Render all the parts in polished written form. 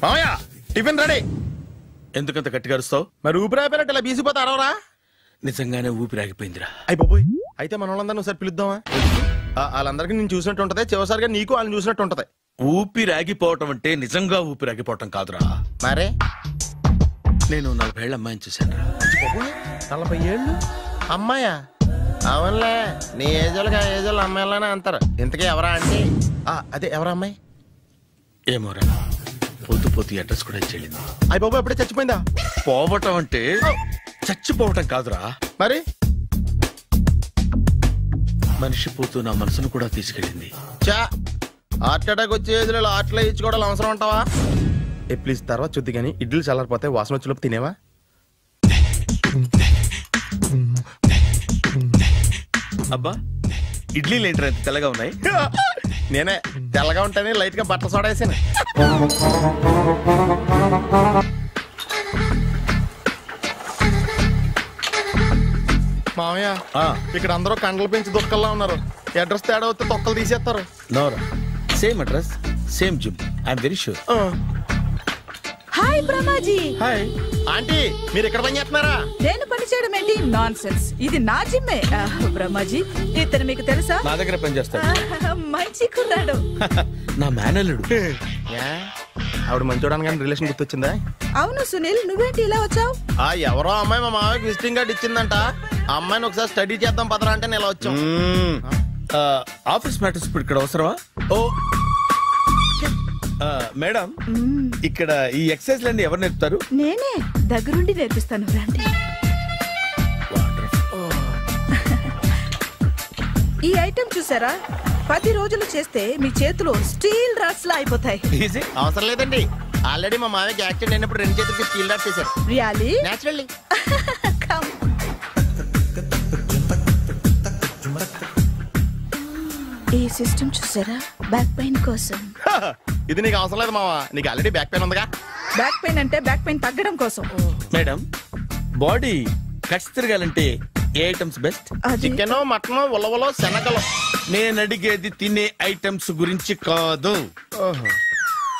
మామయ్య tiffin ready. ఎందుకంత గట్టిగా అరుస్తావు? మరి ఊపిరి అయిపోయినట్టు ఇలా బీసిపోతే అరవరా? నిజంగానే ఊపిరాగిపోయిందిరా. అయిపోయి అయితే మన వాళ్ళందరినీ ఒకసారి పిలుద్దామా? వాళ్ళందరికీ నేను చూసినట్టు ఉంటది, చివరిసారిగా నీకు వాళ్ళని చూసినట్టు ఉంటది. ఊపిరాగిపోవటం అంటే నిజంగా ఊపిరాగిపోవటం కాదురా. మరే నేను 40 ఏళ్ల అమ్మాయిని చూశాను రా. 40 ఏళ్ళు అమ్మాయా? అవునులే, నీ ఏజోళ్ళకి ఆ ఏజోళ్ళు అమ్మాయిలానే అంటారు. ఇంతకీ ఎవరా అంటే అదే ఎవరా అమ్మాయి? ఏమోరా, పోతూ పోతూ అడ్రస్ కూడా చెల్లింది. అయ్య బాబు ఎప్పుడే చచ్చిపోయిందా? పోవటం అంటే చచ్చిపోవటం కాదురా, మరి మనిషి పోతూ నా మనసును కూడా తీసుకెళ్ళింది. చా హార్ట్ అటాక్ వచ్చే ఏజ్లో హార్ట్లో ఇచ్చుకోవడం అవసరం ఉంటావా? ప్లీజ్ తర్వాత చుద్ది కానీ ఇడ్లీలు చల్లారిపోతే వాసన వచ్చేలోపు తినేవా? అబ్బా, ఇడ్లీలు ఏంటి అంత తెల్లగా ఉన్నాయి? నేనే తెల్లగా ఉంటానే లైట్ గా బట్టలు సోడా వేసాను. మామయ్య ఇక్కడ అందరూ కండలు పెంచి దుక్కల్లా ఉన్నారు. అడ్రస్ తేడా వస్తే తొక్కలు తీసేస్తారు. నోరా, same address same gym, I'm very sure. Hi Brahmaji. Hi aunty, మీరు ఇక్కడ పని చేస్తున్నారా? నేను పని చేయడం ఏంటి? నాన్ సెన్స్, ఇది నా జిమ్మే. బ్రహ్మాజీ, ఇతను మీకు తెలుసా? నా దగ్గర పని చేస్తాడు. మంచి కుర్రాడు. నా మేనల్లుడు. ఆవిడ మంచి చూడడానికి రిలేషన్ గుర్తొచ్చిందా? అవును సునీల్, నువ్వేంటి ఇలా వచ్చావు? ఎవరో అమ్మాయి మా మామయ్యకి విజిటింగ్ కార్డు ఇచ్చిందంట. ఆ అమ్మాయిని ఒకసారి స్టడీ చేద్దాం పదరా అంటే నేను ఇలా వచ్చాం. ఆఫీస్ మ్యాటర్స్ ఇప్పుడు ఇక్కడ అవసరమా? ఓ మేడం, ఇక్కడ ఈ ఎక్సర్సైజ్ లన్నీ ఎవరు నేర్పుతారు? నేనే దగ్గరుండి నేర్పిస్తాను, రండి. ఈ ఐటెం చూసారా? 10 రోజులు చేస్తే మీ చేతులు స్టీల్ రాట్స్ లా అయిపోతాయి. అవసరం లేదండి, ఆల్రెడీ మా మామయ్యకి యాక్సిడెంట్ అయినప్పుడు 2 చేతులకి స్టీల్ రాట్స్ చేశారు. రియల్లీ? నేచురల్లీ. ఈ సిస్టమ్ చూసారా? బ్యాక్ పెయిన్ కోసం. ఇది నీకు అవసరం లేదు మావా, నీకు ఆల్రెడీ బ్యాక్ పెయిన్ ఉందిగా. బ్యాక్ పెయిన్ అంటే బ్యాక్ పెయిన్ తగ్గడం కోసం. మేడం, బాడీ కట్స్ తిరగాలంటే ఏ ఐటమ్స్ బెస్ట్? చికెన్, మటన్, ఉలవలో, శనగలు. నేను అడిగేది తినే ఐటమ్స్ గురించి కాదు,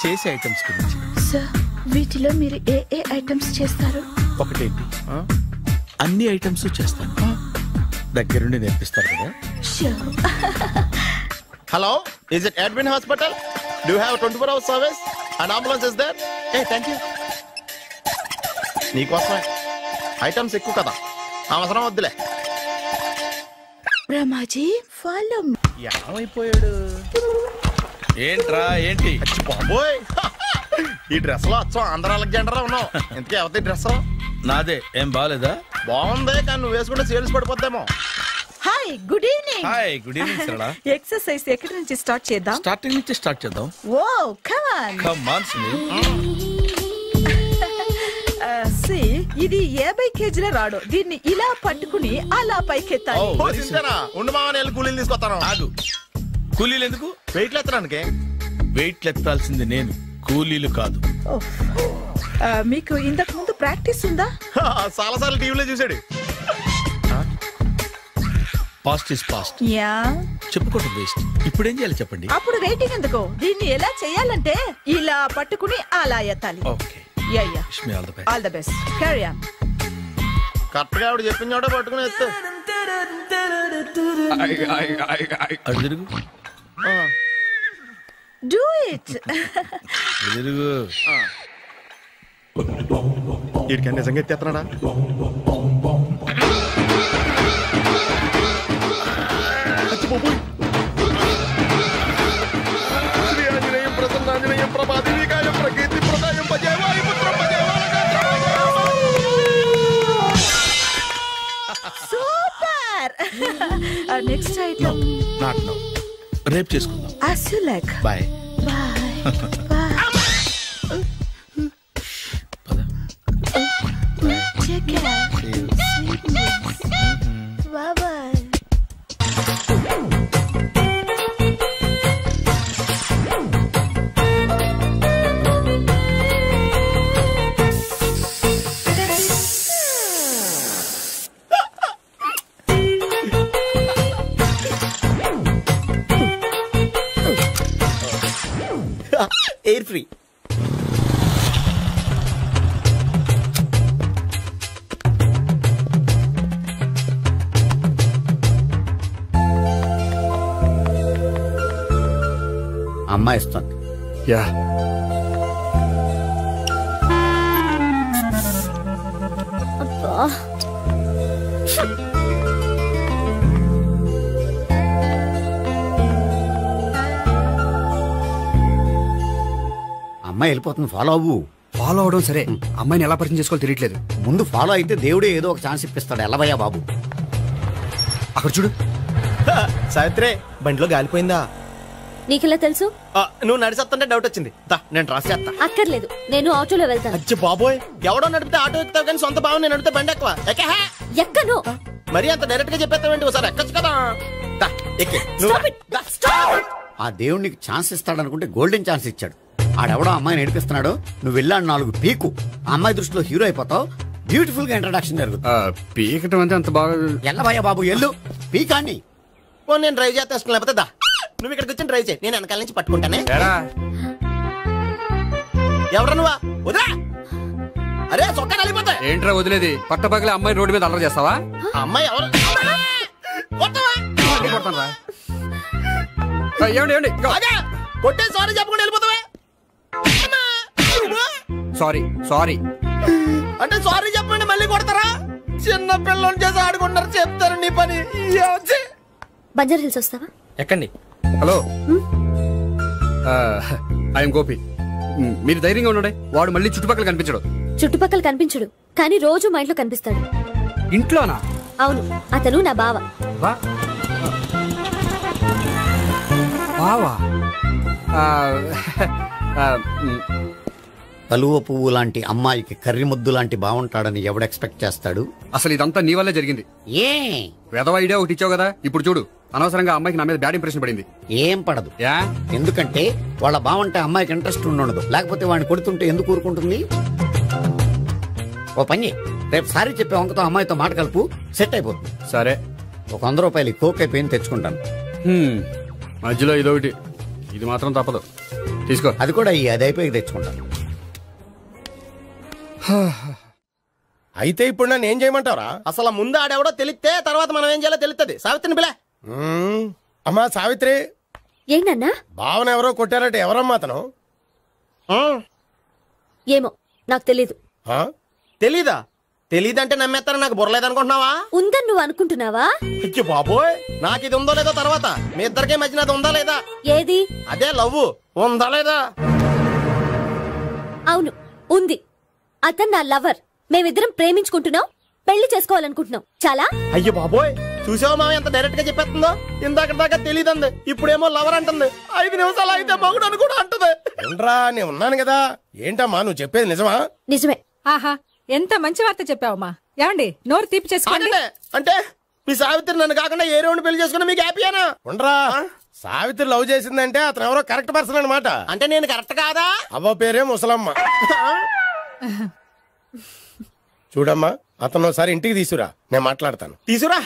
చేసే ఐటమ్స్ గురించి. సార్, వీటిలో మీరు ఏ ఏ ఐటమ్స్ చేస్తారు? ఒకటేంటి, అన్ని ఐటమ్స్ చేస్తాను. దగ్గరుండి నేర్పిస్తారు కదా. Hello, is it Edwin Hospital? Do you have a 24-hour service? An ambulance is there? Hey, thank you. నీకోసమే ఐటమ్స్ ఎక్కువ కదా, అవసరం వద్దులే. బ్రహ్మాజీ, ఫాలో. ఏమైపోయాడు? ఏంట్రా ఏంటి? బాబోయ్, ఈ డ్రెస్ లో వచ్చాం ఆంధ్ర అలెగ్జాండర్ లో ఉన్నావు. ఇంతకీ ఎవరి డ్రెస్? నాదే. ఏం బాగాలేదా? బాగుంది, కానీ నువ్వు వేసుకుంటే సేల్స్ పడిపోద్దేమో. Hi, good evening. Hi, good evening Sarala. Exercise ఎక్కడి నుంచి స్టార్ట్ చేద్దాం? స్టార్టింగ్ నుంచి స్టార్ట్ చేద్దాం. Oh come on. Come on Sunil. ఇది 50 కేజీల రాడు. దీన్ని ఇలా పట్టుకుని అలా పైకెత్తాలి. ఉండు మామ, నేను కూలీలు తీసుకొస్తాను. ఆగు, కూలీలు ఎందుకు? వెయిట్ ఎత్తడానికి. వెయిట్ ఎత్తాల్సింది నేను, కూలీలు కాదు. మీకు ఇంతకు ముందు ప్రాక్టీస్ ఉందా? చాలా సార్లు టీవీలో చూసాడు. Past is past. యా, చెప్పుకోవడం వేస్ట్. ఇప్పుడు ఏం చేయాలి చెప్పండి. అప్పుడు వెయిటింగ్ ఎందుకు? దీన్ని ఎలా చేయాలంటే ఇలా పట్టుకుని అలా ఎత్తాలి. Okay, yeah yeah, wish me all the best. All the best. Carry on. Correct గా ఆవిడ చెప్పిన చోట పట్టుకుని ఎత్తు. అడు తిరుగు. Do it. తిరుగు. వీడికి నిజంగా ఎత్తేస్తున్నాడా? శ్రీ ఆంజనేయం ప్రసన్నాంజనేయం ప్రభాదివికాయం ప్రకీర్తి ప్రదాయం భజేవాయు పుత్రం super. Next item not now, రేపు చేసుకుందాం. as you like. Bye Bye. Bye. Take care. Bye bye. Air free. అమ్మాయి ఇస్తుంది. యా అమ్మాయి వెళ్ళిపోతుంది, ఫాలో అవ్వు. ఫాలో అవడం సరే, అమ్మాయిని ఎలా పరిచయం చేసుకోవాలో తెలియట్లేదు. ముందు ఫాలో అయితే దేవుడే ఏదో ఒక ఛాన్స్ ఇప్పిస్తాడు. ఎలవయ్యా బాబు. అక్కడ చూడు. సావిత్రి బండిలో గాలిపోయిందా? నీకెలా తెలుసు? నువ్వు నడిచేస్తుంటే డౌట్ వచ్చింది. నేను రాసి చేస్తా. అక్కర్లేదు, నేను ఆటోలో వెళ్తాను. అచ్చి బాబోయ్, ఎవడో నడిపితే ఆటో ఎక్కుతావు కానీ సొంత భావం నేను నడిపితే బండి ఎక్కువ. ఎక్కను. మరి అంత డైరెక్ట్ గా చెప్పేస్తావేంటి? ఒకసారి ఎక్కొచ్చు కదా. ఆ దేవుడికి ఛాన్స్ ఇస్తాడనుకుంటే గోల్డెన్ ఛాన్స్ ఇచ్చాడు. ఆడెవడో అమ్మాయిని నడిపిస్తున్నాడు, నువ్వు వెళ్ళాడు 4 పీకు. ఆ అమ్మాయి దృష్టిలో హీరో అయిపోతావు. బ్యూటిఫుల్ గా ఇంట్రడక్షన్ జరుగుతుంది. పీకటం అంటే అంత బాగా. ఎల్లవయ్యా బాబు, ఎల్లు పీకాన్ని. నేను డ్రైవ్ చేస్తాను, లేకపోతే దా నువ్వు ఇక్కడికి వచ్చి డ్రైవ్ చేయి, నేను వెనకాల నుంచి పట్టుకుంటానే. ఎవరు నువ్వా? వదిలా. అరే చొక్కా కలిపోతా. ఏంట్రా వదిలేది? పట్టపగలే అమ్మాయి రోడ్డు మీద అల్లరి చేస్తావా? అమ్మాయి ఎవరు? ఏమండి కొట్టే సారీ చెప్పకుండా వెళ్ళిపోతావా? సారీ సారీ అంటే సారీ చెప్పండి మళ్ళీ కొడతారా? చిన్న పిల్లలు చేసి ఆడుకుంటారు, చెప్తారు నీ పని. బంజారా హిల్స్ వస్తావా? ఎక్కండి. Hello, I'm Gopi. మీరు ధైర్యంగా ఉండండి. వాడు మళ్ళీ చుట్టుపక్కల కనిపించడు. చుట్టుపక్కల కనిపించడు, కానీ రోజు మా ఇంట్లో కనిపిస్తాడు. ఇంట్లోనా? అవును, అతను నా బావ. బావా? కలువ పువ్వు లాంటి అమ్మాయికి కర్రి ముద్దు లాంటి బాగుంటాడని ఎవడు ఎక్స్పెక్ట్ చేస్తాడు? అసలు ఇదంతా నీ వల్లే జరిగింది. ఏ వెధవ ఐడియా ఒకటి ఇచ్చావు కదా, ఇప్పుడు చూడు. అనవసరంగా అమ్మాయికి నా మీద బ్యాడ్ ఇంప్రెషన్ పడింది. ఏం పడదు. ఎందుకంటే వాళ్ళ బాగుంటే అమ్మాయికి ఇంట్రెస్ట్ ఉండదు. లేకపోతే వాడిని కొడుతుంటే ఎందుకు ఊరుకుంటుంది? ఓ పని, రేపు సారీ చెప్పే వంకతో అమ్మాయితో మాట కలుపు, సెట్ అయిపోతుంది. సరే, ఒక 100 రూపాయలు కోక్ అయిపోయింది, తెచ్చుకుంటాను. మధ్యలో ఇదొకటి, ఇది మాత్రం తప్పదు. తీసుకో. అది కూడా అది అయిపోయి తెచ్చుకుంటాను. అయితే ఇప్పుడు నన్ను ఏం చేయమంటారా? అసలు ముందు ఆడెవడో తెలిస్తే తర్వాత మనం ఏం చేయాలో తెలుస్తుంది. సావిత్రిని పిల్ల. అమ్మా సావిత్రి. ఏంటన్నా? భావన ఎవరో కొట్టారట, ఎవరమ్మా అతను? ఏమో నాకు తెలీదు. తెలీదా? తెలీదంటే నమ్మేస్తాను, నాకు బుర్రలేదనుకుంటున్నావా? ఉందని నువ్వు అనుకుంటున్నావా? అయ్యో బాబోయ్, నాకు ఇది ఉందో లేదో తర్వాత. మీ ఇద్దరికే మధ్యన అది ఉందా లేదా? ఏది? అదే లవ్ ఉందా లేదా? అవును, ఉంది. అతను నా లవర్. మేమిద్దరం ప్రేమించుకుంటున్నాం, పెళ్లి చేసుకోవాలనుకుంటున్నాం. చాలా. అయ్యో బాబోయ్, చూసావా మామ ఎంత డైరెక్ట్ గా చెప్పేస్తుందో? ఇందాక దాకా తెలియదండి, ఇప్పుడేమో లవర్ అంటుంది. 5 నిమిషాలు అయితే మగుడు అని కూడా అంటుంది. ఏంట్రా, నేను ఉన్నాను కదా. ఏంటమ్మా నువ్వు చెప్పేది నిజమా? నిజమే. ఆహా, ఎంత మంచి వార్త చెప్పావమ్మా. ఏమండి నోరు తీపి చేసుకోండి. అంటే మీ సావిత్రి నన్ను కాకుండా ఏ రౌండ్ పెళ్లి చేసుకున్నా మీకు హ్యాపీయేనా? ఉండరా, సావిత్రి లవ్ చేసిందంటే అతను ఎవరో కరెక్ట్ పర్సన్ అనమాట. అంటే నేను కరెక్ట్ కాదా? అవ్వ పేరే ముసలమ్మ. చూడమ్మా, అతను ఒకసారి ఇంటికి తీసుకురా, నేను మాట్లాడతాను. తీసుకురా,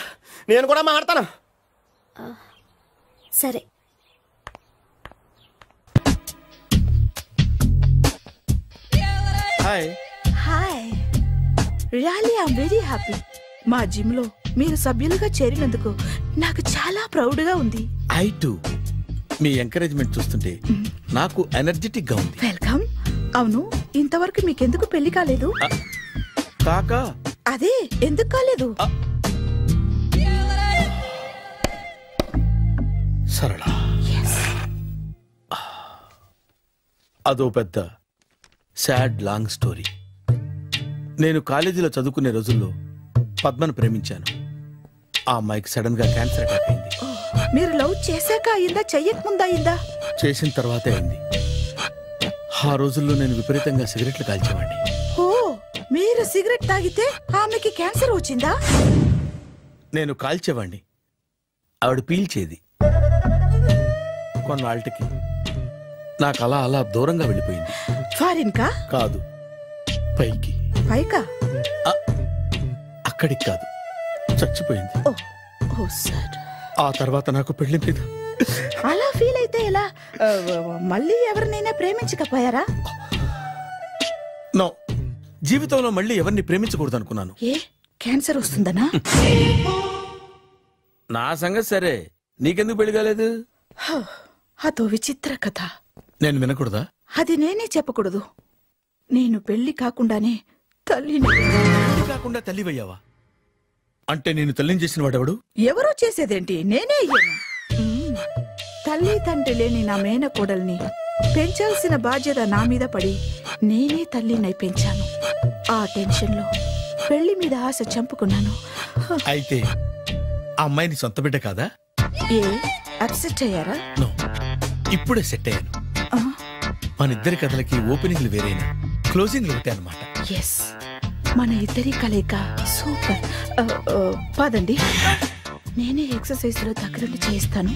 నేను కూడా మాట్లాడతాను. సరే. Hi. Hi, really I am very happy. మా జిమ్ లో మీరు సభ్యులుగా చేరినందుకు నాకు చాలా ప్రౌడ్ గా ఉంది. I to. మీ ఎంకరేజ్మెంట్ చూస్తుంటే నాకు ఎనర్జెటిక్ గా ఉంది. వెల్కమ్. అవును, ఇంతవరకు మీకెందుకు పెళ్లి కాలేదు? కాకా అదే ఎందుకు కాలేదు? సరళ, అదో పెద్ద సాడ్ లాంగ్ స్టోరీ. నేను కాలేజీలో చదువుకునే రోజుల్లో పద్మను ప్రేమించాను. ఆ అమ్మాయికి సడన్ గా క్యాన్సర్ అటాక్ అయింది. మీరు లవ్ చేశాక అయిందా, చెయ్యక ముందా అయిందా? చేసిన తర్వాతే అయింది. ఆ రోజుల్లో నేను విపరీతంగా సిగరెట్లు కాల్చేవాడిని. ఓ, మీరు సిగరెట్ తాగితే ఆమెకి క్యాన్సర్ వచ్చిందా? నేను కాల్చేవాడిని, ఆవిడ పీల్చేది. కొన్నాళ్ళకి నాకు అలా అలా దూరంగా వెళ్ళిపోయింది. ఫారిన్ కా? కాదు, పైకి. పైకా? అక్కడికి కాదు, చచ్చిపోయింది. ఓ సార్. ఆ తర్వాత నాకు పెళ్లి మీద అలా ఫీల్ అయితే ఎలా? మళ్ళీ ఎవరినైనా ప్రేమించకపోయారా? నో, జీవితంలో మళ్ళీ ఎవరిని ప్రేమించకూడదు అనుకున్నాను. ఏ క్యాన్సర్ వస్తుందనా? నా సంగతి సరే, నీకెందుకు పెళ్లి కాలేదు? అదో విచిత్ర కథ. నేను వినకూడదా? అది నేనే చెప్పకూడదు. నేను పెళ్లి కాకుండానే తల్లిని. పెళ్లి కాకుండా తల్లివయ్యావా? అంటే నేను తల్లిని చేసిన వాడెవడు? ఎవరో చేసేదేంటి, నేనే అయ్యాను. తల్లి తండ్రి లేని నా మేనకోడల్ని పెంచాల్సిన బాధ్యత నా మీద పడి నేనే తల్లినై పెంచాను. ఆ టెన్షన్లో పెళ్లి మీద ఆశ చంపుకున్నాను. అయితే ఆ అమ్మాయిని సొంత బిడ్డ కాదా? ఏ అప్సెట్ అయ్యారా? నో, ఇప్పుడే సెట్ అయ్యాను. మన ఇద్దరి కథలకి ఓపెనింగ్లు వేరేనా, క్లోజింగ్లు ఒకటే అనమాట. ఎస్, మన ఇద్దరి కలయిక సూపర్. పదండి, నేనే ఎక్సర్సైజ్ లో దగ్గరుండి చేయిస్తాను.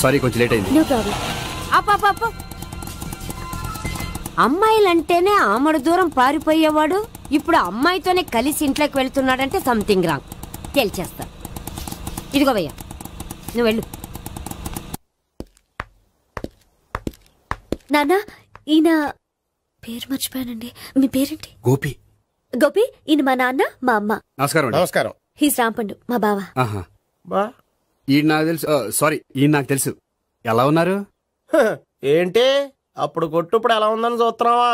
సారీ, కొంచెం లేట్ అయింది. No problem. అప్ప అమ్మాయిలంటేనే ఆమడు దూరం పారిపోయేవాడు ఇప్పుడు అమ్మాయితోనే కలిసి ఇంట్లోకి వెళ్తున్నాడంటే సంథింగ్ రాంగ్. తేల్చేస్తా. ఇదిగో భయ్యా, నువ్వు వెళ్ళు. నాన్న, ఈయన పేరు మర్చిపోయానండి. మీ పేరేంటి? గోపి. గోపి, ఈయన మా నాన్న, మా అమ్మ. నమస్కారం. నమస్కారం. హీస్ రాంపండు, మా బావ. బా ఈయన నాకు తెలుసు. సారీ, ఈయన నాకు తెలుసు. ఎలా ఉన్నారు? ఏంటి అప్పుడు కొట్టు ఇప్పుడు ఎలా ఉందని చూస్తున్నావా?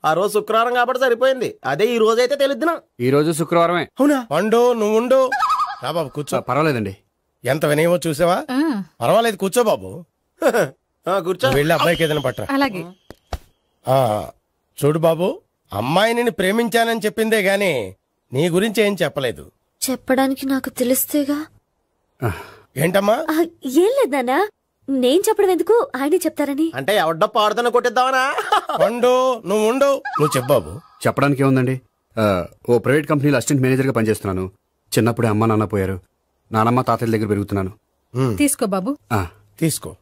ఆ రోజు శుక్రవారం కాబట్టి సరిపోయింది. అదే ఈ రోజు అయితే తెలిద్దునా. ఈ రోజు శుక్రవారమే. అవునా? వండు, నువ్వు ఉండు. రా బాబు కూర్చో. పర్వాలేదండి. ఎంత వినయమో చూసావా? పర్వాలేదు, కూర్చో బాబు. కూర్చో. వెళ్ళి అబ్బాయికి ఏదైనా పట్టరా. అలాగే. చూడు బాబు, అమ్మాయిని ప్రేమించానని చెప్పిందే గాని నీ గురించి ఏం చెప్పలేదు. చెప్పడానికి నాకు తెలిస్తేగా. ఏంటమ్మా? ఏం లేదు నాన్న, నేను చెప్పడం ఎందుకు, ఆయనే చెప్తారని. అంటే ఎవడ్డో పాడుతున్న కొట్టిద్దామనా? వండు, నువ్వు ఉండు. నువ్వు చెప్పు బాబు. చెప్పడానికి ఏముందండి, ఓ ప్రైవేట్ కంపెనీలో అసిస్టెంట్ మేనేజర్ గా పనిచేస్తున్నాను. చిన్నప్పుడే అమ్మ నాన్న పోయారు. నానమ్మ తాతయ్య దగ్గర పెరుగుతున్నాను. తీసుకో బాబు. తీసుకో.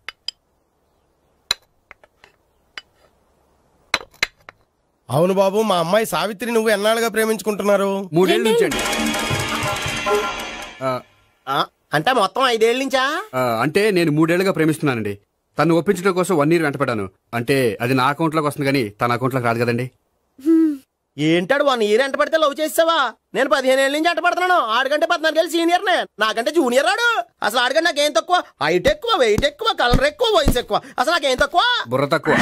అవును బాబు, మా అమ్మాయి సావిత్రి నువ్వు ఎన్నాళ్ళుగా ప్రేమించుకుంటున్నారు? 3 ఏళ్ళ నుంచి అండి. అంటే మొత్తం 5 ఏళ్ళ నుంచా? అంటే నేను 3 ఏళ్లుగా ప్రేమిస్తున్నానండి. తను ఒప్పించడం కోసం 1 year వెంటపడ్డాను. అంటే అది నా అకౌంట్ లోకి వస్తుంది కానీ తన అకౌంట్ లోకి రాదు కదండి. ఏంటాడు 1 year ఎంట పడితే లవ్ చేసావా? నేను 15 ఏళ్ళ నుంచి ఎంట పడుతున్నాను. ఆడికంటే 14 ఏళ్ళు సీనియర్ నే, నాకంటే జూనియర్ రాడు. అసలు ఆడికంటే నాకేం తక్కువ? హైట్ ఎక్కువ, వెయిట్ ఎక్కువ, కలర్ ఎక్కువ, వయసు ఎక్కువ. అసలు నాకేం తక్కువ? బుర్ర తక్కువ.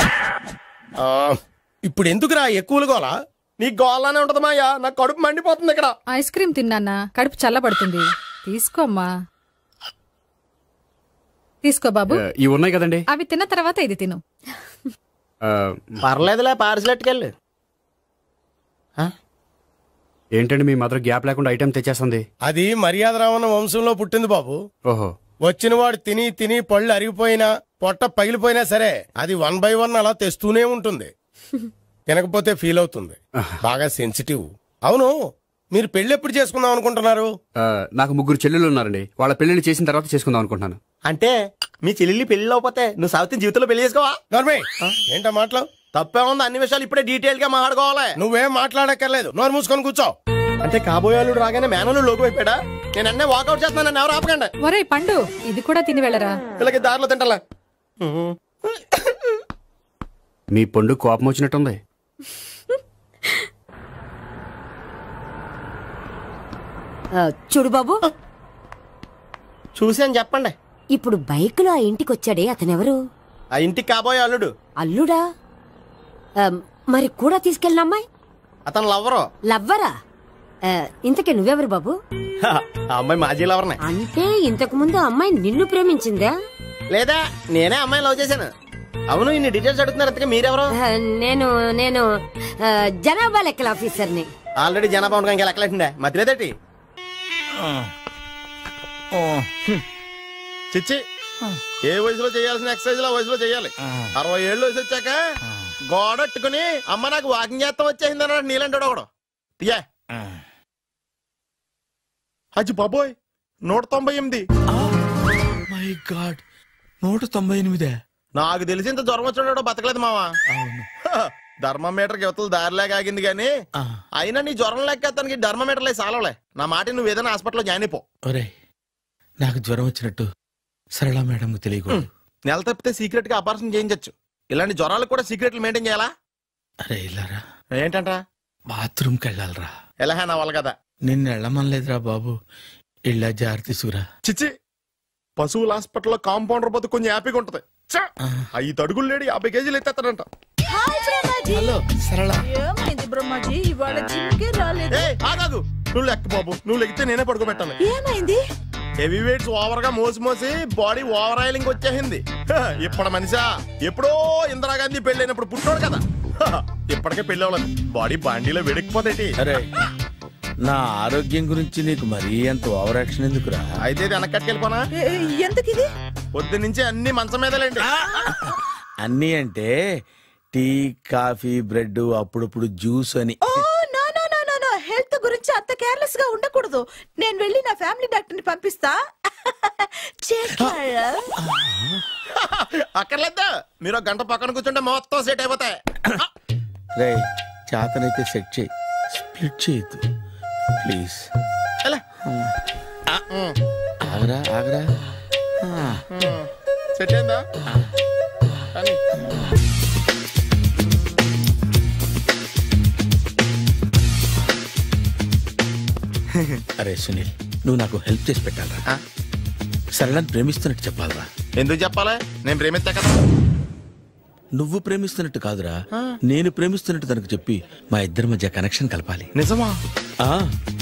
ఇప్పుడు ఎందుకురా ఎక్కువలు గోలా? నీకు గోలానే ఉంటది మాయా. నాకు కడుపు మండిపోతుంది ఇక్కడ. ఐస్ క్రీమ్ తిన్నానా, కడుపు చల్లబడుతుంది. తీసుకోమ్మా. తీసుకో బాబు. ఇవి ఉన్నాయి కదండి, అవి తిన్న తర్వాత ఇది తిను. పర్లేదులే, పార్సిలెట్కెళ్ళి. ఏంటండి మీ మదర్ గ్యాప్ లేకుండా ఐటెం తెచ్చేస్తుంది? అది మర్యాద రావణ వంశంలో పుట్టింది బాబు. ఓహో. వచ్చిన వాడు తిని తిని పళ్ళు అరిగిపోయినా, పొట్ట పగిలిపోయినా సరే అది 1 by 1 అలా తెస్తూనే ఉంటుంది. తినకపోతే ఫీల్ అవుతుంది. బాగా సెన్సిటివ్. అవును, మీరు పెళ్లి ఎప్పుడు చేసుకుందాం అనుకుంటున్నారు? నాకు 3 చెల్లెళ్ళు ఉన్నారండి. వాళ్ళ పెళ్లిని చేసిన తర్వాత చేసుకుందాం అనుకుంటున్నాను. అంటే మీ చెల్లెల్ని పెళ్లి లేకపోతే నువ్వు సావిత్రి జీవితంలో పెళ్లి చేసుకోవా? ఏంటో మాటలు తప్పే ఉంది. అన్ని విషయాలు ఇప్పుడే డీటెయిల్ గా మాట్లాడుకోవాలి. నువ్వేం మాట్లాడక్కర్లేదు, నోరు మూసుకొని కూర్చో. అంటే కాబోయాలు రాగానే మేనలు లోకి అయిపోయాడా? నేను అన్నీ వాకౌట్ చేస్తున్నాను, నన్ను ఎవరు ఆపకండి. ఒరే పండు, ఇది కూడా తిని వెళ్ళరా. వీళ్ళకి దారిలో తింటలా. మీ పండు కోపం వచ్చినట్టుంది. చూడు బాబు, చూసాను చెప్పండి. ఇప్పుడు బైక్ లో ఆ ఇంటికి వచ్చాడే అతనెవరు? ఆ ఇంటికి కాబోయే అల్లుడు. అల్లుడా? మరి కూడా తీసుకెళ్ళిన అమ్మాయి? అతను లవ్వరు. లవ్వరా? ఇంతకీ నువ్వెవరు బాబు? ఆ అమ్మాయి మాజీ లవర్నే. అంటే ఇంతకు ముందు అమ్మాయి నిన్ను ప్రేమించిందా? లేదా నేనే అమ్మాయి లవ్ చేశాను. అవును, ఇన్ని డీటెయిల్స్ అడుగుతున్నారు. అంతగా మీరెవరు? నేను నేను జనాభా లెక్కల ఆఫీసర్ని. ఆల్రెడీ జనాభా ఉండగా ఇంకా లెక్కలేటండే మధ్యలేదేటి? చిచ్చి, ఏ వయసులో చేయాల్సిన ఎక్సర్సైజ్ ఆ వయసులో చేయాలి. 60 ఏళ్ళు వయసు వచ్చాక గోడట్టుకుని అమ్మ నాకు వాకింగ్ చేస్తాం వచ్చేసింది అన్నాడు నీలంటాడు ఒకడు. తీయా అచ్చి బాబోయ్ 198. My God, 198. నాకు తెలిసి ఇంత జ్వరం వచ్చాడో బతకలేదు మావా. ధర్మమీటర్ యువతలు దారిలాగా ఆగింది గానీ అయినా నీ జ్వరం లెక్క అతనికి ధర్మమీటర్లే సాలవలే. నా మాట నువ్వు ఏదైనా హాస్పిటల్లో జాయిన్ అయిపో. ఒరే, నాకు జ్వరం వచ్చినట్టు సరళ మేడం తెలియకూడదు. నెల తప్పితే సీక్రెట్ గా ఆపరేషన్ చేయించచ్చు. ఇలాంటి జ్వరాలకు కూడా సీక్రెట్లు మెయింటైన్ చేయాలా? అరే ఇల్లారా, ఏంటంటరా? బాత్రూమ్కి వెళ్ళాలరా. ఎలాహే నా వాళ్ళ కదా. నిన్ను వెళ్ళమనలేదురా బాబు, ఇళ్ళ జారి తీసుకురా. చిచ్చి, పశువుల హాస్పిటల్లో కాంపౌండర్ పోతే కొంచెం హ్యాపీగా ఉంటది. 5 అడుగులు లేడి 50 కేజీలు ఎత్తేస్తాడంట. హలో సరళ. ఏమైంది బ్రహ్మాజీ, ఇవాళ జిమ్కే రాలేదు? ఆగాదు, నువ్వు లెక్క బాబు. నువ్వు లెక్కితే నేనే పడుకోబెట్టాలి. ఏమైంది? హెవీ వెయిట్స్ ఓవర్ గా మోసి బాడీ ఓవర్ ఆయిలింగ్ వచ్చేసింది. ఇప్పుడు మనిషా ఎప్పుడో ఇందిరాగాంధీ పెళ్ళైనప్పుడు పుట్టినోడు కదా. ఇప్పటికే పెళ్లి అవ్వలేదు, బాడీ బాండీలో వెడికిపోతేటి. అరే, నా ఆరోగ్యం గురించి నీకు మరీ అంత ఓవర్ యాక్షన్ ఎందుకురా? అయితే వెనకట్టుకెళ్ళిపోనా? ఎందుకిది? పొద్దు నుంచి అన్ని మంచం మీదలేండి. అన్నీ అంటే టీ, కాఫీ, బ్రెడ్, అప్పుడప్పుడు జ్యూస్ అని. హెల్త్ గురించి అంత కేర్లెస్ గా ఉండకూడదు. నేను వెళ్ళి నా ఫ్యామిలీ డాక్టర్ ని పంపిస్తా. అక్కర్లేదా, మీరు 1 గంట పక్కన కూర్చుంటే మొత్తం సెట్ అయిపోతాయి. రే, చేతనైతే సెట్ చేయి, స్ప్లిట్ చేయొద్దు ప్లీజ్. ఆగరా ఆగరా. సెట్ అయిందా? అరే సునీల్, నువ్వు నాకు హెల్ప్ చేసి పెట్టాలరా. సరళని ప్రేమిస్తున్నట్టు చెప్పాలరా. ఎందుకు చెప్పాలి? నేను ప్రేమిస్తా కదా. నువ్వు ప్రేమిస్తున్నట్టు కాదురా, నేను ప్రేమిస్తున్నట్టు తనకు చెప్పి మా ఇద్దరి మధ్య కనెక్షన్ కలపాలి. నిజమా?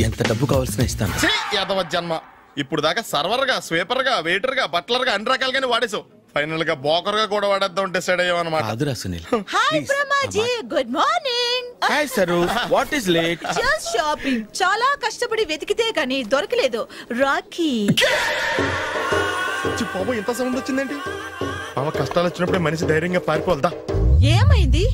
ఎంత డబ్బు కావాల్సిన ఇస్తాను. యాదవ జన్మ, ఇప్పుడు దాకా సర్వర్ గా, స్వీపర్ గా, వెయిటర్ గా, బట్లర్ గా అన్ని రకాలుగానే వాడేసావు. ఫైనల్ గా బోకర్ గా కూడా వాడేద్దాం డిసైడ్ అయ్యాం అన్నమాట. కాదురా Sunil. Hi Brahmaji, good morning. Hi sir, what is late? Just shopping. చాలా కష్టపడి వెతికితే కానీ దొరకలేదు. రాఖీ. బాబు ఇంత సౌండ్ వచ్చిందేంటి? బాబా కష్టాలు వచ్చినప్పుడే మనిషి ధైర్యంగా పారిపోల్దా. ఏమైంది?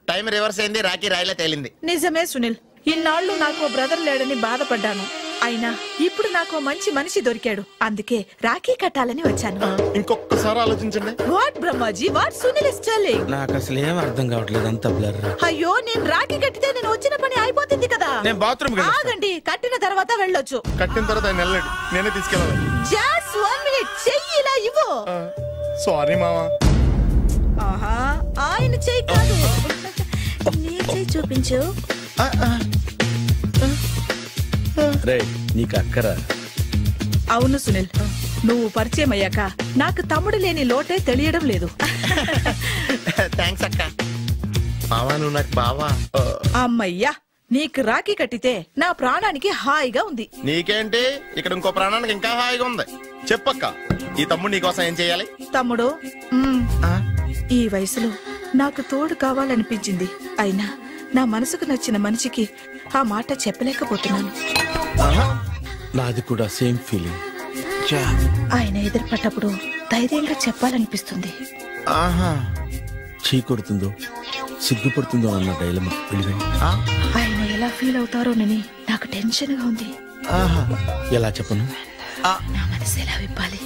టైం రివర్స్ అయింది, రాఖీ రాయిలా తేలింది. నిజమే సునీల్, ఇన్నాళ్ళు నాకు బ్రదర్ లేడని బాధపడ్డాను. అయినా ఇప్పుడు నాకు మంచి మనిషి దొరికాడు. అందుకే రాఖీ కట్టాలని వచ్చాను. ఇంకొకసారి ఆలోచించండి. What Brahmaji, what Sunil is telling? నాకు అసలు ఏం అర్థం కావట్లేదు, అంత బ్లర్. అయ్యో, నేను రాఖీ కట్టితే నేను వచ్చిన పని అయిపోతుంది కదా. నేను బాత్రూమ్ ఆగండి, కట్టిన తర్వాత వెళ్ళొచ్చు. కట్టిన తర్వాత ఆయన వెళ్ళండి, నేనే తీసుకెళ్ళాలి. జస్ట్ 1 మినిట్, చెయ్యి ఇలా ఇవ్వు. సారీ మావా. ఆహా, ఆయన చెయ్యి కాదు, నీ చెయ్యి చూపించు. రే, నీకు అక్కరా? అవును సునీల్, నువ్వు పరిచయం అయ్యాక నాకు తమ్ముడు లేని లోటే తెలియడం లేదు. థ్యాంక్స్ అక్క. మావా నువ్వు నాకు బావా. అమ్మయ్యా, నీకు రాఖీ కట్టితే నా ప్రాణానికి హాయిగా ఉంది. నీకేంటి, ఇక్కడ ఇంకో ప్రాణానికి ఇంకా హాయిగా ఉంది. చెప్పక్క, ఈ తమ్ముడు నీకోసం ఏం చేయాలి? తమ్ముడు, ఈ వయసులో నాకు తోడు కావాలనిపించింది. అయినా నా మనసుకు నచ్చిన మనిషికి ఆ మాట చెప్పలేకపోతున్నాను. నాది కూడా సేమ్ ఫీలింగ్. ఆయన ఎదురుపడ్డప్పుడు ధైర్యంగా చెప్పాలనిపిస్తుంది. చీ కొడుతుందో సిగ్గుపడుతుందో అన్న డైలమా. ఆయన ఎలా ఫీల్ అవుతారోనని నాకు టెన్షన్ గా ఉంది. ఎలా చెప్పను? నా మనసు ఎలా విప్పాలి?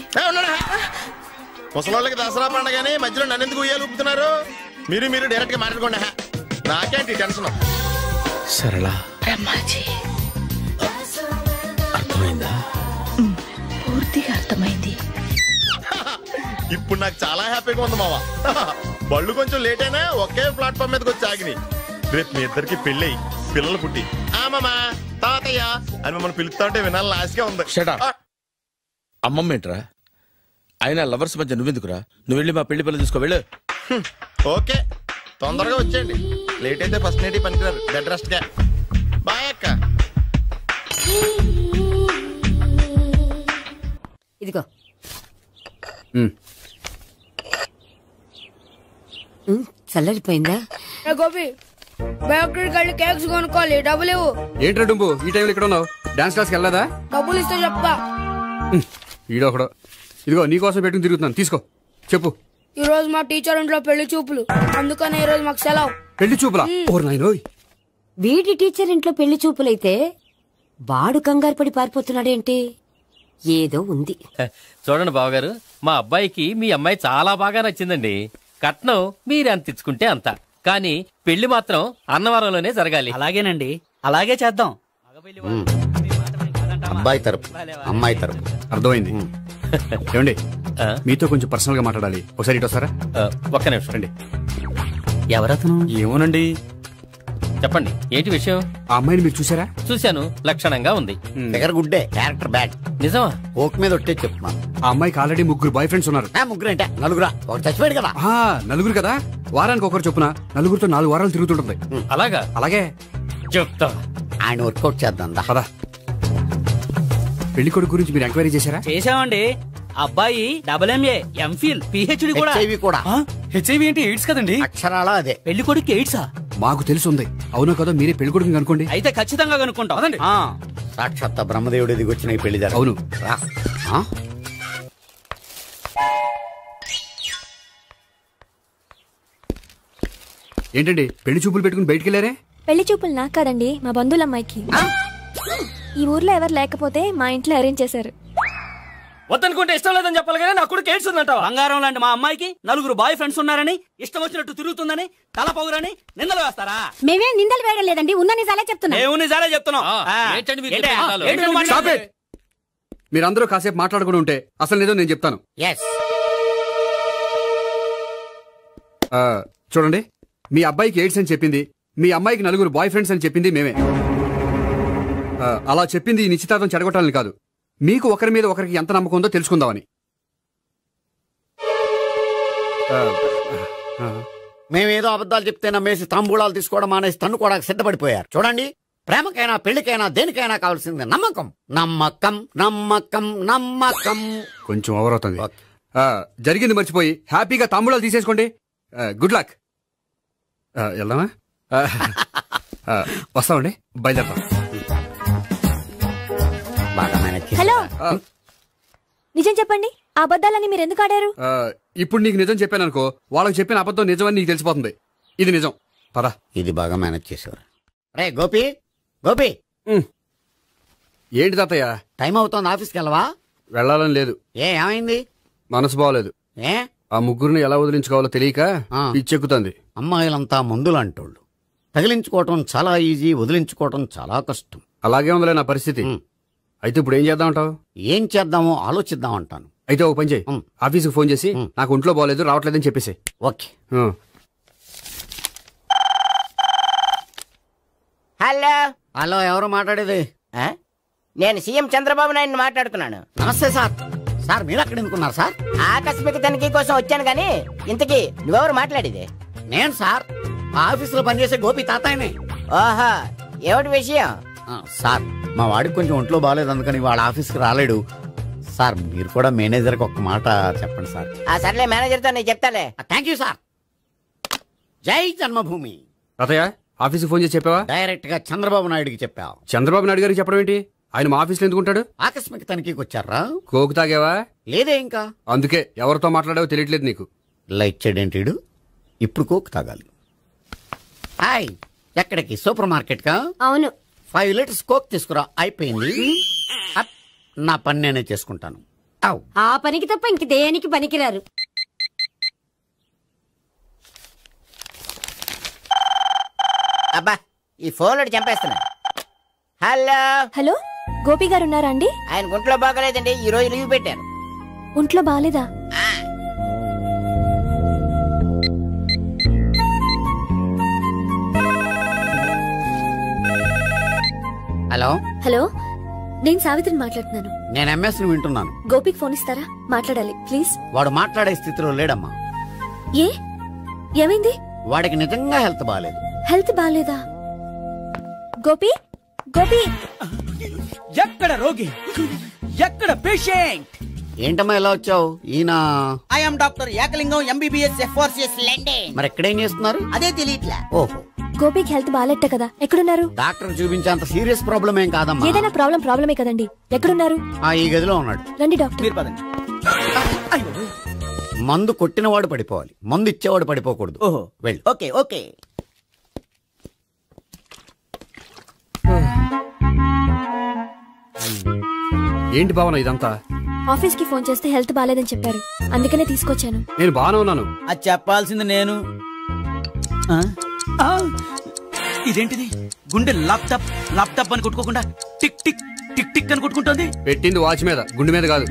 ముసలోళ్ళకి దసరా పండగని మధ్యలో నన్ను ఎందుకు ఉయ్యాలు ఊపుతున్నారు? మీరు డైరెక్ట్ గా మాట్లాడుకోండి. నాకేంటి టెన్షన్? సరళ, బ్రహ్మాజీ, అర్థమైందా? పూర్తిగా అర్థమైంది. ఇప్పుడు నాకు చాలా హ్యాపీగా ఉంది మావా. బళ్ళు కొంచెం లేట్ అయినా ఒకే ప్లాట్ఫామ్ మీదకి వచ్చి ఆగినాయి. రేపు మీ ఇద్దరికి పెళ్ళి పిల్లలు పుట్టి మామా తాతయ్య అని మమ్మల్ని పిలుస్తా ఉంటే వినాలని ఆశగా ఉంది. అమ్మమ్మ ఏంట్రా? అయినా లవర్స్ మధ్య నువ్వెందుకురా? నువ్వు వెళ్ళి మా పెళ్లి పిల్లలు తీసుకో వెళ్ళు. ఓకే, తొందరగా వచ్చేయండి. లేట్ అయితే ఫస్ట్ నైట్ పనికిరారు. బెడ్ రెస్ట్ గా. బాయ్ అక్క. ఇదిగో చల్లరిపోయిందా? గోపి బేకరీకి వెళ్ళి కేక్స్ కొనుక్కోవాలి, డబ్బులు ఇవ్వు. ఏంట్రా డుంబు ఈ టైంలో ఇక్కడ ఉన్నావు? డాన్స్ క్లాస్కి వెళ్ళదా? డబ్బులు ఇస్తే చెప్తా. ఈడొకడు. ఇదిగో నీకోసం పెట్టుకుని తిరుగుతున్నాను, తీసుకో. చెప్పు. ఈ రోజు మా టీచర్ ఇంట్లో పెళ్లి చూపులు, అందుకని ఈ రోజు మాకు సెలవు. పెళ్లి చూపులా? ఓర్ నాయనోయ్. వీడి టీచర్ ఇంట్లో పెళ్లి చూపులైతే వాడు కంగారు పడి పారిపోతున్నాడేంటి? ఏదో ఉంది. చూడండి బావగారు, మా అబ్బాయికి మీ అమ్మాయి చాలా బాగా నచ్చిందండి. కట్నం మీరు ఎంత ఇచ్చుకుంటే అంత, కానీ పెళ్లి మాత్రం అన్నవరంలోనే జరగాలి. అలాగేనండి, అలాగే చేద్దాం. అబ్బాయి తరపు అమ్మాయి తరపు. అర్థమైంది. ఏమండి, మీతో కొంచెం పర్సనల్ గా మాట్లాడాలి. ఒకసారి ఇటు వస్తారా? ఒక్క నిమిషం అండి. ఎవరతను? ఏమోనండి. చెప్పండి, ఏంటి విషయం? ఆ అమ్మాయిని మీరు చూసారా? చూశాను, లక్షణంగా ఉంది. దగ్గర గుడ్డే, క్యారెక్టర్ బ్యాడ్. నిజమా? ఓక్ మీద ఒట్టే చెప్తున్నాను. ఆ అమ్మాయికి ఆల్రెడీ 3 బాయ్ ఫ్రెండ్స్ ఉన్నారు. ముగ్గురు అంటే నలుగురా? ఒకటి చచ్చిపోయాడు కదా. నలుగురు కదా, వారానికి ఒకరు చొప్పున నలుగురితో 4 వారాలు తిరుగుతుంటుంది. అలాగా? అలాగే చెప్తా. ఆయన వర్కౌట్ చేద్దాం. పదా. పెళ్లి కొడుకు గురించి మీరు ఎంక్వైరీ చేశారా? చేశామండి. అబ్బాయి MA, MPhil, PhD కూడా. హెచ్ఐవి కూడా. హెచ్ఐవి ఏంటి? ఎయిడ్స్ కదండి. అక్షరాలా అదే. పెళ్లి కొడుకు ఎయిడ్సా? మాకు తెలుసుంది. అవునా కదా, మీరే పెళ్లి కొడుకుని కనుకోండి. అయితే ఖచ్చితంగా కనుక్కుంటాం. సాక్షాత్ బ్రహ్మదేవుడి దిగొచ్చిన ఈ పెళ్లి అవును. ఏంటండి పెళ్లి చూపులు పెట్టుకుని బయటికి వెళ్ళారే? పెళ్లి చూపులు నాకు కాదండి, మా బంధువుల అమ్మాయికి. ఈ ఊర్లో ఎవరు లేకపోతే మా ఇంట్లో అరేంజ్ చేశారు. వద్దనుకుంటే ఇష్టం లేదని చెప్పాలి కదా. నా కొడుకు ఎయిడ్స్ ఉందంటావా? బంగారం లాంటి మా అమ్మాయికి 4 బాయ్ ఫ్రెండ్స్ ఉన్నారని, ఇష్టం వచ్చినట్టు తిరుగుతుందని తల పౌరని నిందలు వేస్తారా? మేమేం నిందలు వేయడం లేదండి, ఉన్న నిజాలే చెప్తున్నా. మేము నిజాలే చెప్తున్నాం. మీరందరూ కాసేపు మాట్లాడుకుని ఉంటే అసలు నిజం నేను చెప్తాను. చూడండి, మీ అబ్బాయికి ఎయిడ్స్ అని చెప్పింది, మీ అమ్మాయికి 4 బాయ్ ఫ్రెండ్స్ అని చెప్పింది మేమే. అలా చెప్పింది ఈ నిశ్చితార్థం చెడగొట్టాలని కాదు, మీకు ఒకరి మీద ఒకరికి ఎంత నమ్మకం ఉందో తెలుసుకుందామని. మేమేదో అబద్ధాలు చెప్తే నమ్మేసి తాంబూలాలు తీసుకోవడం మానేసి తన్నుకోవడానికి సిద్ధపడిపోయారు. చూడండి, ప్రేమకైనా పెళ్లికైనా దేనికైనా కావాల్సింది నమ్మకం. నమ్మకం నమ్మకం నమ్మకం. కొంచెం ఓవర్ అవుతుంది. జరిగింది మర్చిపోయి హ్యాపీగా తాంబూలాలు తీసేసుకోండి. Good luck. వెళ్దామా? వస్తామండి, బయలుదేరతాం. హలో, నిజం చెప్పండి, ఆ అబద్ధాలని మీరు ఎందుకు ఆడారు? ఇప్పుడు నీకు నిజం చెప్పాను అనుకో, వాళ్ళకి చెప్పిన అబద్ధం నిజమని నీకు తెలిసిపోతుంది. ఇది నిజం. పదా. ఇది బాగా మేనేజ్ చేసేవారు. రే గోపి, గోపి. ఏంటి తాతయ్య? టైం అవుతోంది, ఆఫీస్కి వెళ్ళవా? వెళ్ళాలని లేదు. ఏమైంది? మనసు బాగోలేదు. ఆ ముగ్గురిని ఎలా వదిలించుకోవాలో తెలియక పిచ్చెక్కుతుంది. అమ్మాయిలంతా మందులాంటోళ్ళు. తగిలించుకోవటం చాలా ఈజీ, వదిలించుకోవటం చాలా కష్టం. అలాగే ఉందిలే నా పరిస్థితి. అయితే ఇప్పుడు ఏం చేద్దామంటావు? ఏం చేద్దామో ఆలోచిద్దామంటాను. అయితే ఒక పని చేయి, ఆఫీస్కి ఫోన్ చేసి నాకు ఒంట్లో బాగోలేదు రావట్లేదని చెప్పేసి. ఓకే. హలో హలో, ఎవరు మాట్లాడేది? నేను సీఎం చంద్రబాబు నాయుడు మాట్లాడుతున్నాను. నమస్తే సార్. సార్ మీరు అక్కడ ఎందుకున్నారు సార్? ఆకస్మిక తనిఖీ కోసం వచ్చాను గానీ ఇంతకీ నువ్వెవరు మాట్లాడేది? నేను సార్, ఆఫీసులో పనిచేసే గోపి తాతాయనే. ఓహో, ఏమిటి విషయం? సార్, మా వాడికి కొంచెం ఒంట్లో బాగాలేదు, అందుకని వాడు ఆఫీస్కి రాలేడు. సార్ మీరు కూడా మేనేజర్కి ఒక్క మాట చెప్పండి సార్. సర్లే, మేనేజర్తో నేను చెప్తాలే. Thank you sir. జై జన్మభూమి. తాతయ్య, ఆఫీస్కి ఫోన్ చేసి చెప్పావా? డైరెక్ట్ గా చంద్రబాబు నాయుడుకి చెప్పావు. చంద్రబాబు నాయుడు గారికి చెప్పడం ఏంటి? ఆయన మా ఆఫీస్లో ఎందుకుంటాడు? ఆకస్మిక తనిఖీకి వచ్చారా? కోకు తాగావా? లేదే ఇంకా. అందుకే ఎవరితో మాట్లాడావో తెలియట్లేదు నీకు. లైట్ చేయడేంటిడు? ఇప్పుడు కోక్ తాగాలి. హాయ్, ఎక్కడికి? సూపర్ మార్కెట్ కా? అవును. 5 లీటర్స్ కోక్ తీసుకురా. అయిపోయింది. నా పని నేనే చేసుకుంటాను. ఆ పనికి తప్ప ఇంక దేనికి పనికిరారు. అబ్బా, ఈ ఫోన్ చంపేస్తున్నా. హలో హలో, గోపి గారు ఉన్నారా అండి? ఆయన ఒంట్లో బాగలేదండి, ఈ రోజు లీవ్ పెట్టారు. ఒంట్లో బాగాలేదా? హలో హలో, నేను సావిత్రిని మాట్లాడుతున్నాను. నేను ఎంఎస్ ను వింటున్నాను. గోపికి ఫోన్ ఇస్తారా? మాట్లాడాలి ప్లీజ్. వాడు మాట్లాడే స్థితిలో లేడమ్మా. ఏ ఏమైంది? వాడికి నిజంగా హెల్త్ బాగాలేదు. హెల్త్ బాగాలేదా? గోపి గోపి ఎక్కడ రోగి, ఎక్కడ పేషెంట్? ఏంటమ్మా ఎలా వచ్చావు? ఈయన I'm doctor Ekalingam MBBS FRCS London. మరి ఎక్కడేం చేస్తున్నారు? అదే తెలియట్లా. ఓహో, గోపికి హెల్త్ బాగాలెట్ట కదా, ఎక్కడున్నారు? డాక్టర్ చూపించేంత సీరియస్ ప్రాబ్లం ఏం కాదమ్మా. ఏదైనా ప్రాబ్లమే కదండి. ఎక్కడున్నారు? ఈ గదిలో ఉన్నాడు. రండి డాక్టర్. మీరు పదండి. మందు కొట్టినవాడు పడిపోవాలి, మందు ఇచ్చేవాడు పడిపోకూడదు. ఓహో వెళ్ళి. Okay okay. ఏంటి భావన ఇదంతా? ఆఫీస్ కి ఫోన్ చేస్తే హెల్త్ బాగాలేదని చెప్పారు, అందుకనే తీసుకొచ్చాను. నేను బాగానే ఉన్నాను. అది చెప్పాల్సింది నేను. ఇదేంటిది? గుండె ల్యాప్టాప్ ల్యాప్టాప్ అని కొట్టుకోకుండా టిక్ టిక్ టిక్ టిక్ అని కొట్టుకుంటుంది. పెట్టింది వాచ్ మీద, గుండె మీద కాదు.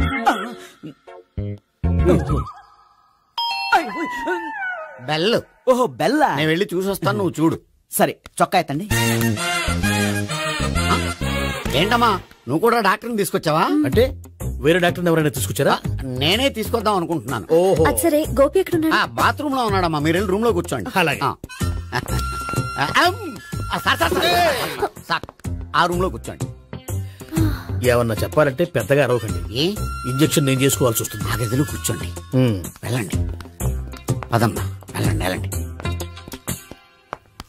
బెల్. ఓహో బెల్లా. నేను వెళ్ళి చూసొస్తాను, నువ్వు చూడు. సరే చొక్కా ఎత్తండి. ఏంటమ్మా నువ్వు కూడా డాక్టర్ని తీసుకొచ్చావా? అంటే వేరే డాక్టర్ ఎవరైనా తీసుకొచ్చారా? నేనే తీసుకొద్దాం అనుకుంటున్నాను. ఓహో అది సరే, గోపి ఎక్కడున్నాడు? బాత్రూమ్ లో ఉన్నాడమ్మా, మీరు వెళ్ళి రూమ్ లో కూర్చోండి. అలాగే. ఆ రూమ్ లో కూర్చోండి. ఏమన్నా చెప్పాలంటే పెద్దగా అరవకండి. ఇంజెక్షన్ నేను చేసుకోవాల్సి వస్తుంది. ఆ గదిలో కూర్చోండి. వెళ్ళండి పదమ్మా, వెళ్ళండి వెళ్ళండి.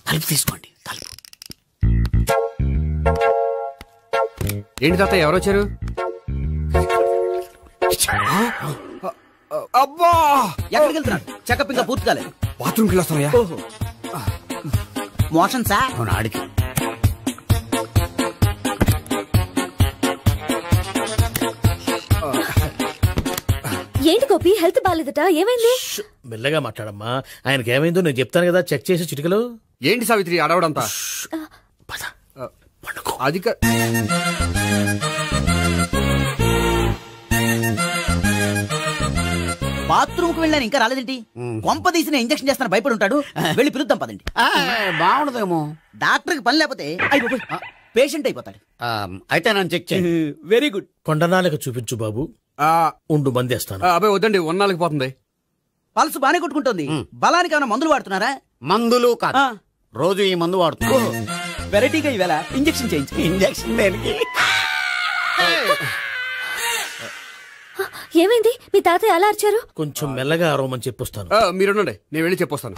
తలుపు తీసుకోండి, తలుపు. ఏంటి తాత ఎవరొచ్చారు? అబ్బా ఎక్కడికి వెళ్తున్నాడు? చెకప్ ఇంకా పూర్తి కాలేదు. బాత్రూమ్కి వెళ్ళొస్తానయ్యా. Motion sir. అవును, ఆడికి. ఏంటి గోపి, హెల్త్ బాగాలేదట, ఏమైంది? మెల్లగా మాట్లాడమ్మా, ఆయనకి ఏమైందో నేను చెప్తాను కదా, చెక్ చేసి చిటికలు. ఏంటి సావిత్రి అడవడంతా? అది బాత్రూమ్ కు వెళ్ళాను, ఇంకా రాలేదేంటి? కొంప తీసిన ఇంజక్షన్ చేస్తాను భయపడి ఉంటాడు. వెళ్ళి పిలుద్దాం పదండి. బాగుండదేమో. డాక్టర్ కి పని లేకపోతే పేషెంట్ అయిపోతాడు. అయితే నన్ను చెక్ చేయి. Very good. కొండనాలకు చూపించు బాబు, ఉండు మందేస్తాను. అబ్బాయి వద్దండి, ఉన్నాళ్ళకి పోతుంది. పల్స్ బానే కొట్టుకుంటుంది. బలానికి ఏమైనా మందులు వాడుతున్నారా? మందులు కాదు, రోజు ఈ మందు వాడుతున్నా. వెరైటీగా ఈవేళ ఇంజక్షన్ చేయించు. ఇంజక్షన్ దేనికి? ఏమైంది? మీ తాతయ్య అలా అరిచారు? కొంచెం మెల్లగా అరవమని చెప్పొస్తాను. మీరుండండి, నేను వెళ్ళి చెప్పొస్తాను.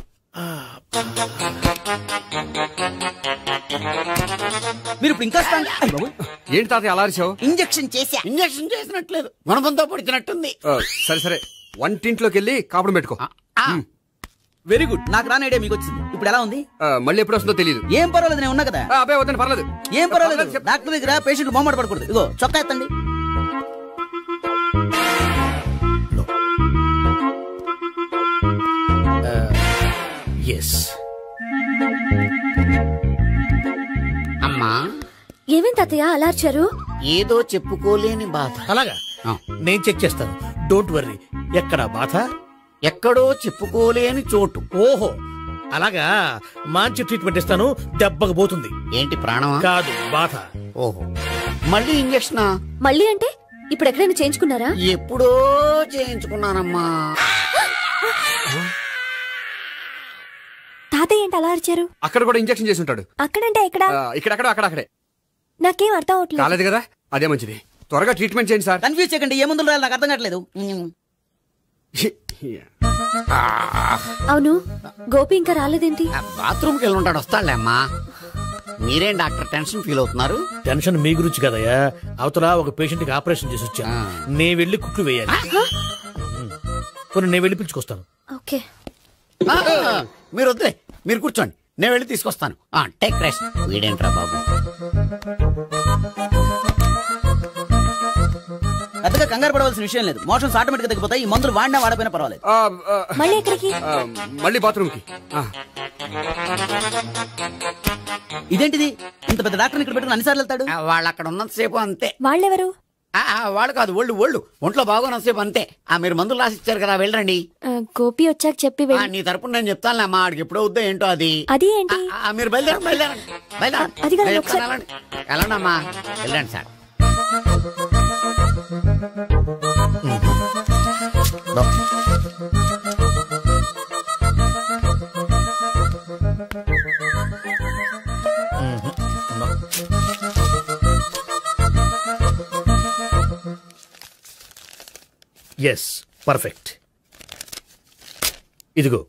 మీరు ఇప్పుడు ఇంకా ఏంటి తాతయ్య అలా అరిచావు? ఇంజక్షన్ చేసా. ఇంజక్షన్ చేసినట్లేదు, గుణపంతో పొడిచినట్టుంది. సరే సరే, వంటింట్లోకి వెళ్ళి కాపుడు పెట్టుకో. Very good. నాకు రాని ఐడియా మీకు వచ్చింది. ఇప్పుడు ఎలా ఉంది? మళ్ళీ ఎప్పుడు వస్తుందో తెలియదు. ఏం పర్వాలేదు, నేను ఉన్నా కదా. అబ్బాయి వద్దండి, పర్లేదు. ఏం పర్వాలేదు. డాక్టర్ దగ్గర పేషెంట్ మొహమాట పడకూడదు. ఇగో చొక్కా ఎత్తండి. అమ్మా ఏమేం తాతయ్య అలా అరిచారు? ఏదో చెప్పుకోలేని బాధ. అలాగా, నేను చెక్ చేస్తాను, డోంట్ వర్రీ. ఎక్కడ బాధ? ఎక్కడో చెప్పుకోలేని చోటు. ఓహో అలాగా, మంచి ట్రీట్మెంట్ ఇస్తాను, దెబ్బకు పోతుంది. ఏంటి ప్రాణమా? కాదు, బాధ. ఓహో, మళ్ళీ ఇంజక్షనా? మళ్ళీ అంటే ఇప్పుడు ఎక్కడైనా చేయించుకున్నారా? ఎప్పుడో చేయించుకున్నానమ్మా. తాతయ్య ఏంటి అలా అరిచారు? అక్కడ కూడా ఇంజక్షన్ చేసి ఉంటాడు. అక్కడంటే ఎక్కడ? ఇక్కడక్కడ అక్కడక్కడే. నాకేం అర్థం అవట్లేదు. కాలేదు కదా, అదే మంచిది. త్వరగా ట్రీట్మెంట్ చేయండి సార్. కన్ఫ్యూజ్ చేయకండి, ఏ మందులు రాయాలి నాకు అర్థం కావట్లేదు. అవును, గోపి ఇంకా రాలేదేంటి? బాత్రూమ్కి వెళ్ళి ఉంటాడు, వస్తాడులే అమ్మా. మీరేం డాక్టర్ టెన్షన్ ఫీల్ అవుతున్నారు? టెన్షన్ మీ గురించి కదయ్యా, అవతల ఒక పేషెంట్ కి ఆపరేషన్ చేసి వచ్చా, నేను వెళ్ళి కుట్లు వేయాలి. నేను వెళ్ళి పిలుచుకొస్తాను. ఓకే, మీరు వద్దులే, మీరు కూర్చోండి, నేను వెళ్ళి తీసుకొస్తాను. Take rest. వీడేంట్రా బాబు, పెద్దగా కంగారు పడవలసిన విషయం లేదు. మోషన్స్ ఆటోమేటిక్ గా తగ్గిపోతాయి. ఈ మందులు వాడినా వాడపోయినా పర్వాలేదు. మళ్ళీ ఎక్కడికి? మళ్ళీ బాత్రూమ్ కి. ఇదేంటిది, ఇంత పెద్ద డాక్టర్ ఇక్కడ పెట్టుకుని అన్నిసార్లు వెళ్తాడు? వాళ్ళు అక్కడ ఉన్నంతసేపు అంతే. వాళ్ళెవరు? వాళ్ళు కాదు, ఒళ్ళు ఒంట్లో బాగోనంతసేపు అంతే. మీరు మందులు రాసిచ్చారు కదా, వెళ్ళండి. గోపి వచ్చాక చెప్పి నీ తరపున నేను చెప్తాను అమ్మా, ఆడికి ఎప్పుడు అవుద్దో ఏంటో అది. అది ఏంటి? మీరు బయలుదేరండి వెళ్ళండి. వెళ్ళండి అమ్మా, వెళ్ళండి సార్. Yes, perfect. ఇదిగో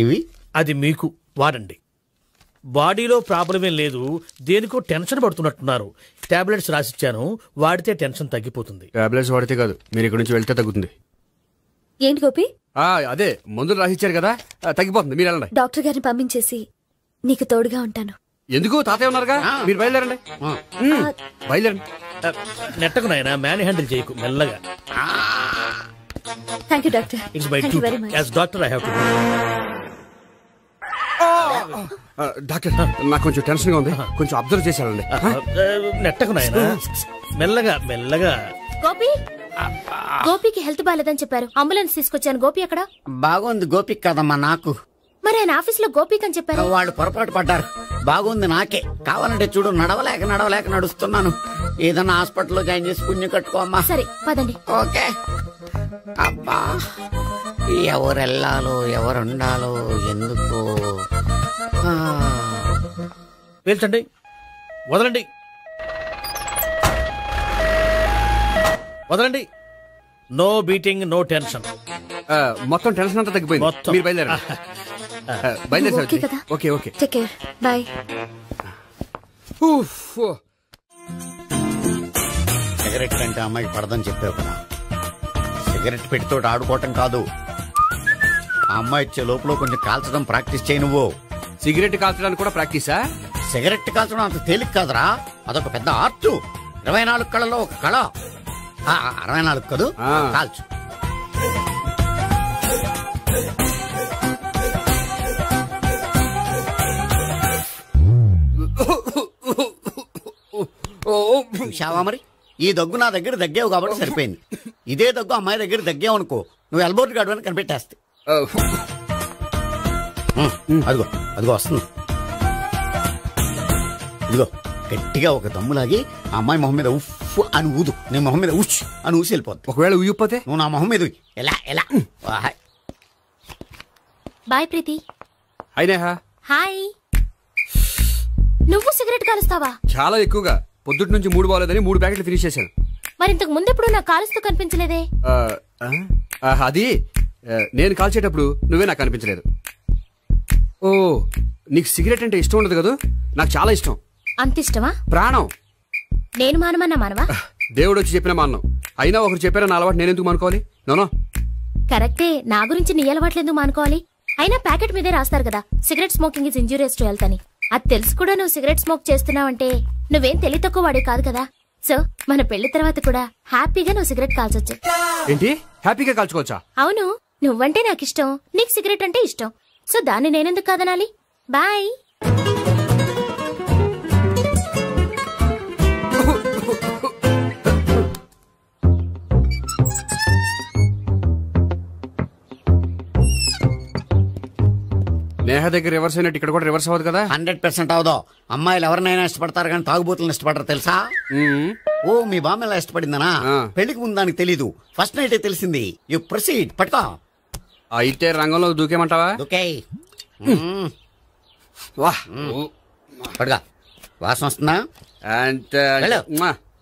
ఇవి అది మీకు వాడండి. బాడీలో ప్రాబ్లం ఏం లేదు, దేనికో టెన్షన్ పడుతున్నట్టున్నారు. టాబ్లెట్స్ రాసిచ్చాను, వాడితే టెన్షన్ తగ్గిపోతుంది. టాబ్లెట్స్ వాడితే కాదు, మీరు ఇక్కడ నుంచి వెళ్తే తగ్గుతుంది. ఏంటి గోపి? అదే మందులు రాసిచ్చారు కదా, తగ్గిపోతుంది. మీరు వెళ్ళండి. డాక్టర్ గారిని పంపించేసి నీకు తోడుగా ఉంటాను. ఎందుకు? తాతయ్య ఉన్నారుగా, మీరు బయలుదేరండి. బయలుదేరండి. నెట్టకు నాయనా, మ్యాన్ హ్యాండిల్ చేయకు, మెల్లగా. Thank you doctor. It's my duty as doctor, I have to do. Doctor, నాకు కొంచెం టెన్షన్ గా ఉంది, కొంచెం అబ్జర్వ్ చేశానండి. నెట్టకు నాయనా, మెల్లగా మెల్లగా. గోపి, గోపికి హెల్త్ బాలేదని చెప్పారు, అంబులెన్స్ తీసుకొచ్చాను. గోపి అక్కడ? బాగుంది గోపిక్ కదమ్మా నాకు. మరి ఆయన ఆఫీస్ లో గోపిక్ అని చెప్పారు. వాళ్ళు పొరపాటు పడ్డారు. బాగుంది నాకే. కావాలంటే చూడు, నడవలేక నడుస్తున్నాను. ఏదన్నా హాస్పిటల్లో జాయిన్ చేసి పుణ్యం కట్టుకోమ్మా. సరే పదండి. ఓకే. అబ్బా, ఎవరెళ్ళాలో ఎవరుండాలో ఎందుకు. పీల్చండి, వదలండి, వదలండి. No beating, no tension. మొత్తం టెన్షన్ అంతా తగ్గిపోయింది. మొత్తం మీరు బయలుదేరండి. బయలుదేరి. Okay okay, take care, bye. Cigarette అంటే అమ్మాయికి పడదని చెప్పావు కదా. సిగరెట్ పెట్టితో ఆడుకోవటం కాదు, ఆ అమ్మాయి ఇచ్చే లోపల కొంచెం కాల్చడం ప్రాక్టీస్ చేయి. నువ్వు సిగరెట్ కాల్చడానికి కూడా ప్రాక్టీసా? సిగరెట్ కాల్చడం అంత తేలిక కాదురా, అదొక పెద్ద ఆర్ట్. 24 కళలో ఒక కళ. 64 కదూ, కాల్చు. చూశావా మరి, ఈ దగ్గు నా దగ్గర దగ్గేవు కాబట్టి సరిపోయింది. ఇదే దగ్గు అమ్మాయి దగ్గర దగ్గేవు అనుకో, నువ్వు ఎల్బోర్డ్ గార్డు అని కనిపెట్టేస్తే. అదిగో అదిగో వస్తుంది. ఇదిగో గట్టిగా ఒక దమ్ములాగి ఆ అమ్మాయి మొహం మీద ఉఫ్ అని ఊదు, నీ మొహం మీద ఉచ్ అని ఊసి వెళ్ళిపోద్ది. ఒకవేళ ఊయకపోతే నువ్వు నా మొహం మీద ఎలా ఎలా. బాయ్ ప్రీతి. అయినా హాయ్. నువ్వు సిగరెట్ కాలుస్తావా? చాలా ఎక్కువగా. పొద్దుటి నుంచి 3 బాలేదని 3 ప్యాకెట్లు ఫినిష్ చేశాను. మరి ఇంతకు ముందు ఎప్పుడు నాకు కాలుస్తూ కనిపించలేదే? అది నేను కాల్చేటప్పుడు నువ్వే నాకు కనిపించలేదు. ఓ, నీకు సిగరెట్ అంటే ఇష్టం ఉండదు కదా? నాకు చాలా ఇష్టం. అంత ఇష్టమా? ప్రాణం. నేను మానమన్నా మానవా? దేవుడు వచ్చి చెప్పిన మానం. అయినా ఒకరు చెప్పారా నా అలవాటు నేను ఎందుకు మానుకోవాలి? నోనో. కరెక్టే, నా గురించి నీ అలవాట్లు ఎందుకు మానుకోవాలి? అయినా ప్యాకెట్ మీదే రాస్తారు కదా, cigarette smoking is injurious to health అని. అది తెలుసు కూడా నువ్వు సిగరెట్ స్మోక్ చేస్తున్నావంటే నువ్వేం తెలివి తక్కువ వాడే కాదు కదా. సో మన పెళ్లి తర్వాత కూడా హ్యాపీగా నువ్వు సిగరెట్ కాల్చొచ్చు. ఏంటి, హ్యాపీగా కాల్చుకోవచ్చా? అవును, నువ్వంటే నాకు ఇష్టం, నీకు సిగరెట్ అంటే ఇష్టం. సో దాన్ని నేనెందుకు కాదనాలి? బాయ్. నేహ దగ్గర రివర్స్ అయినట్టు ఇక్కడ కూడా రివర్స్ అవ్వదు కదా? 100% అవదో. అమ్మాయిలు ఎవరినైనా ఇష్టపడతారు కానీ తాగుబోతులను ఇష్టపడరు తెలుసా? ఓ, మీ బామ్మ ఎలా ఇష్టపడిందనా? పెళ్లికి ముందు దానికి తెలీదు, ఫస్ట్ నైట్ తెలిసింది. You proceed. పట్టుకో. అయితే రంగంలో దూకేమంటావా? దూకే. పట్టుగా. వాసన వస్తుందా? అంటే